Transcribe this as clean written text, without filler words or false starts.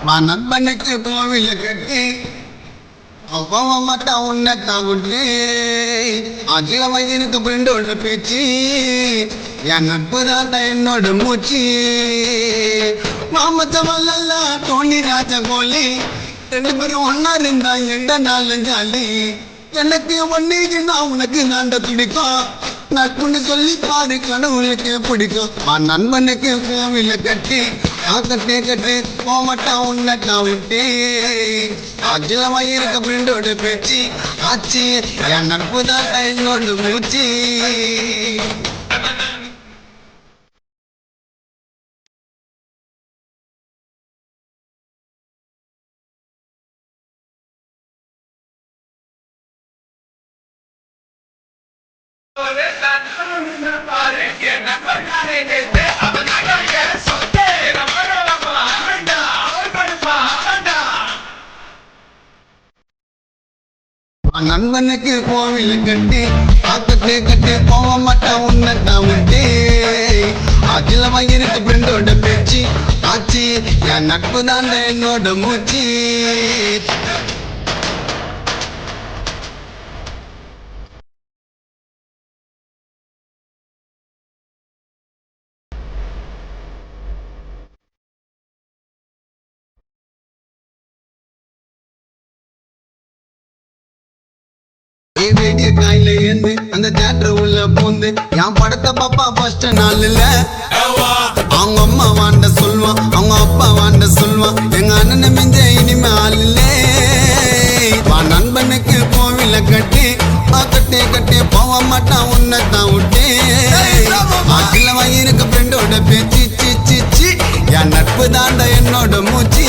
நண்பனுக்கு கோவில கட்டி அவன் மட்டும் உன்னை தாவிட்டு அதுல வயதுக்கு ஃப்ரெண்டோட பேச்சு என் நட்பு தான் என்னோட மூச்சு மாமத்த வல்ல தோணி ராஜ கோலி 2 பேரும் ஒன்னா இருந்தா எந்த நாளும் ஜாலி எனக்கு ஒன்னைக்கு நான் உனக்கு நாண்ட பிடிக்கும் நட்புன்னு சொல்லி பாரு கடவுளுக்கு பிடிக்கும் நண்பனுக்கு கோவில கட்டி கட்டே கட்டு போமட்டான் உன்னை தாவிட்டு அதுல வயிறுக்க ஃப்ரெண்டோட பேச்சு ஆச்சு என் நட்பு தான் என்னோட மூச்சு நண்பனுக்கு கோவில் கட்டி கட்டே கட்டி போக மாட்டான் உன்னை தாவிட்டு அதுல வயிறுக்கு ஃப்ரெண்டோட பேச்சு ஆச்சு என் நட்பு தான் என்னோட மூச்சு காயில ஏந்து அந்த தியேட்டர் உள்ள பூந்து என் படத்தை பாப்பா ஃபர்ஸ்ட் நாள்ல அவங்க அம்மா வாண்ட சொல்லுவான் அவங்க அப்பா வாண்ட சொல்லுவான் எங்க அண்ணன் மிஞ்ச இனிமே ஆள்ல நண்பனுக்கு கோவில கட்டி கட்டே கட்டே போக மாட்டான் உன்னை தான் விட்டு அதுல வயிறுக்கு ஃப்ரெண்டோட பேச்சு என் நட்பு தாண்ட என்னோட மூச்சு